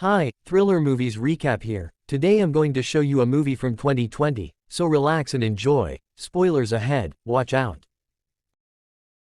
Hi, Thriller Movies Recap here. Today I'm going to show you a movie from 2020, so relax and enjoy. Spoilers ahead, watch out.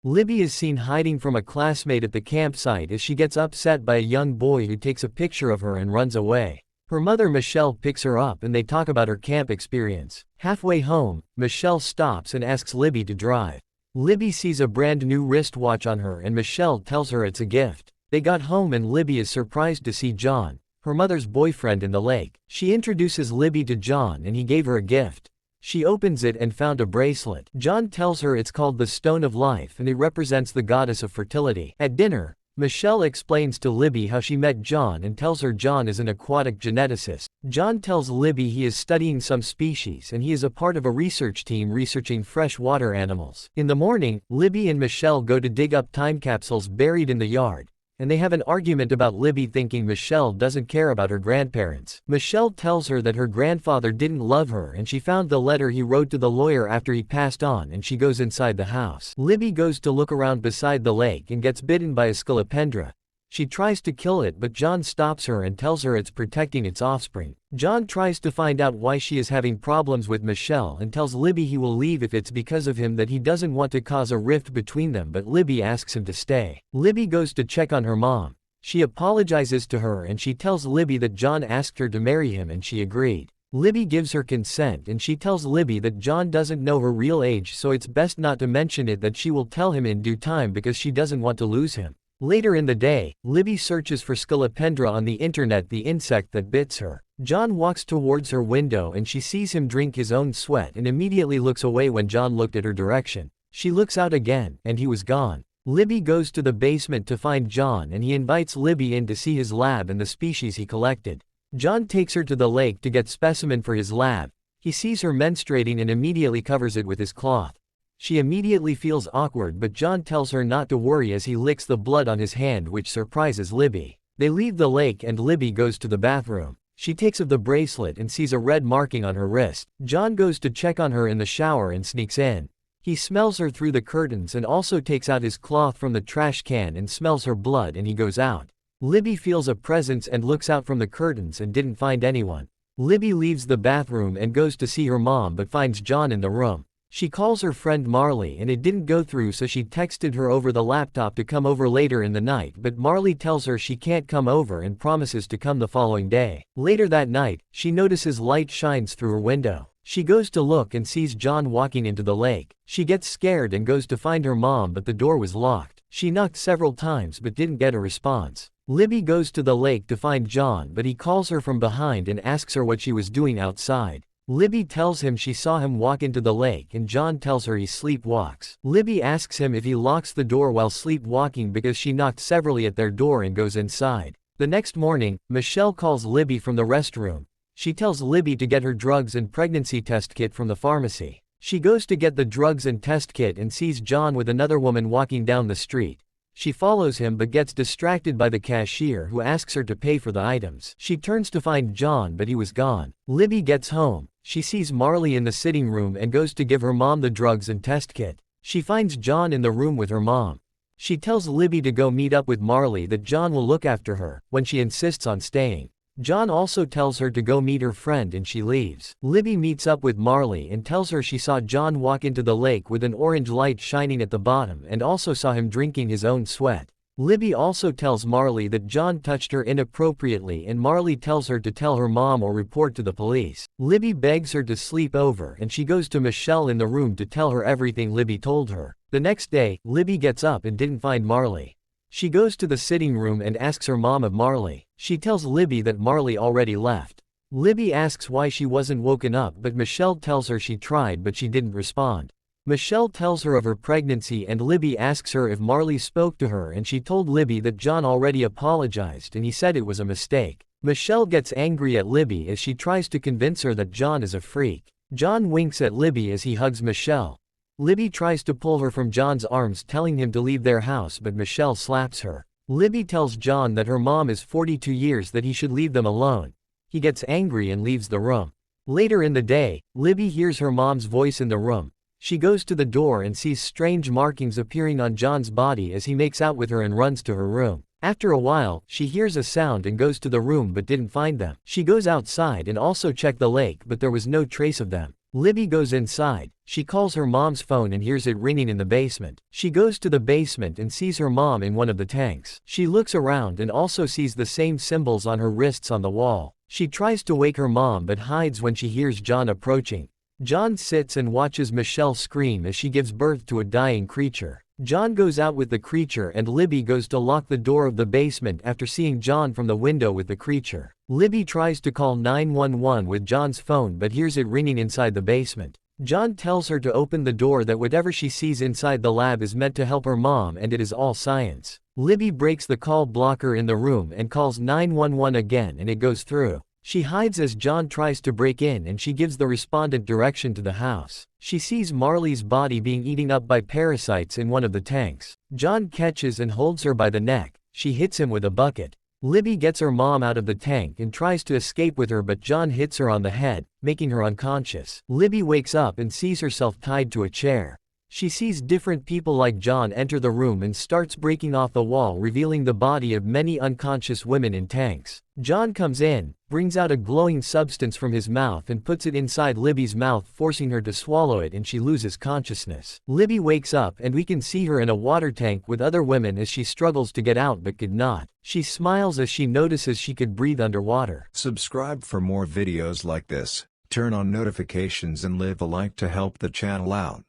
Libby is seen hiding from a classmate at the campsite as she gets upset by a young boy who takes a picture of her and runs away. Her mother Michelle picks her up and they talk about her camp experience. Halfway home, Michelle stops and asks Libby to drive. Libby sees a brand new wristwatch on her and Michelle tells her it's a gift. They got home and Libby is surprised to see John, her mother's boyfriend, in the lake. She introduces Libby to John and he gave her a gift. She opens it and found a bracelet. John tells her it's called the Stone of Life and it represents the goddess of fertility. At dinner, Michelle explains to Libby how she met John and tells her John is an aquatic geneticist. John tells Libby he is studying some species and he is a part of a research team researching freshwater animals. In the morning, Libby and Michelle go to dig up time capsules buried in the yard, and they have an argument about Libby thinking Michelle doesn't care about her grandparents. Michelle tells her that her grandfather didn't love her and she found the letter he wrote to the lawyer after he passed on, and she goes inside the house. Libby goes to look around beside the lake and gets bitten by a scolopendra. She tries to kill it but John stops her and tells her it's protecting its offspring. John tries to find out why she is having problems with Michelle and tells Libby he will leave if it's because of him, that he doesn't want to cause a rift between them, but Libby asks him to stay. Libby goes to check on her mom. She apologizes to her and she tells Libby that John asked her to marry him and she agreed. Libby gives her consent and she tells Libby that John doesn't know her real age, so it's best not to mention it, that she will tell him in due time because she doesn't want to lose him. Later in the day, Libby searches for Scolopendra on the internet, the insect that bits her. John walks towards her window and she sees him drink his own sweat and immediately looks away when John looked at her direction. She looks out again, and he was gone. Libby goes to the basement to find John and he invites Libby in to see his lab and the species he collected. John takes her to the lake to get specimen for his lab. He sees her menstruating and immediately covers it with his cloth. She immediately feels awkward but John tells her not to worry as he licks the blood on his hand, which surprises Libby. They leave the lake and Libby goes to the bathroom. She takes off the bracelet and sees a red marking on her wrist. John goes to check on her in the shower and sneaks in. He smells her through the curtains and also takes out his cloth from the trash can and smells her blood, and he goes out. Libby feels a presence and looks out from the curtains and didn't find anyone. Libby leaves the bathroom and goes to see her mom but finds John in the room. She calls her friend Marley and it didn't go through, so she texted her over the laptop to come over later in the night, but Marley tells her she can't come over and promises to come the following day. Later that night, she notices light shines through her window. She goes to look and sees John walking into the lake. She gets scared and goes to find her mom, but the door was locked. She knocked several times but didn't get a response. Libby goes to the lake to find John, but he calls her from behind and asks her what she was doing outside. Libby tells him she saw him walk into the lake and John tells her he sleepwalks. Libby asks him if he locks the door while sleepwalking because she knocked severally at their door and goes inside. The next morning, Michelle calls Libby from the restroom. She tells Libby to get her drugs and pregnancy test kit from the pharmacy. She goes to get the drugs and test kit and sees John with another woman walking down the street. She follows him but gets distracted by the cashier who asks her to pay for the items. She turns to find John but he was gone. Libby gets home. She sees Marley in the sitting room and goes to give her mom the drugs and test kit. She finds John in the room with her mom. She tells Libby to go meet up with Marley, that John will look after her, when she insists on staying. John also tells her to go meet her friend and she leaves. Libby meets up with Marley and tells her she saw John walk into the lake with an orange light shining at the bottom and also saw him drinking his own sweat. Libby also tells Marley that John touched her inappropriately and Marley tells her to tell her mom or report to the police. Libby begs her to sleep over and she goes to Michelle in the room to tell her everything Libby told her. The next day, Libby gets up and didn't find Marley. She goes to the sitting room and asks her mom of Marley. She tells Libby that Marley already left. Libby asks why she wasn't woken up, but Michelle tells her she tried but she didn't respond. Michelle tells her of her pregnancy and Libby asks her if Marley spoke to her and she told Libby that John already apologized and he said it was a mistake. Michelle gets angry at Libby as she tries to convince her that John is a freak. John winks at Libby as he hugs Michelle. Libby tries to pull her from John's arms, telling him to leave their house, but Michelle slaps her. Libby tells John that her mom is 42 years, that he should leave them alone. He gets angry and leaves the room. Later in the day, Libby hears her mom's voice in the room. She goes to the door and sees strange markings appearing on John's body as he makes out with her and runs to her room. After a while, she hears a sound and goes to the room but didn't find them. She goes outside and also checked the lake but there was no trace of them. Libby goes inside. She calls her mom's phone and hears it ringing in the basement. She goes to the basement and sees her mom in one of the tanks. She looks around and also sees the same symbols on her wrists on the wall. She tries to wake her mom but hides when she hears John approaching. John sits and watches Michelle scream as she gives birth to a dying creature. John goes out with the creature and Libby goes to lock the door of the basement after seeing John from the window with the creature. Libby tries to call 911 with John's phone but hears it ringing inside the basement. John tells her to open the door, that whatever she sees inside the lab is meant to help her mom and it is all science. Libby breaks the call blocker in the room and calls 911 again and it goes through. She hides as John tries to break in and she gives the respondent direction to the house. She sees Marley's body being eaten up by parasites in one of the tanks. John catches and holds her by the neck. She hits him with a bucket. Libby gets her mom out of the tank and tries to escape with her but John hits her on the head, making her unconscious. Libby wakes up and sees herself tied to a chair. She sees different people like John enter the room and starts breaking off the wall, revealing the body of many unconscious women in tanks. John comes in, brings out a glowing substance from his mouth and puts it inside Libby's mouth, forcing her to swallow it, and she loses consciousness. Libby wakes up and we can see her in a water tank with other women as she struggles to get out but could not. She smiles as she notices she could breathe underwater. Subscribe for more videos like this, turn on notifications and leave a like to help the channel out.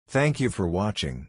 Thank you for watching.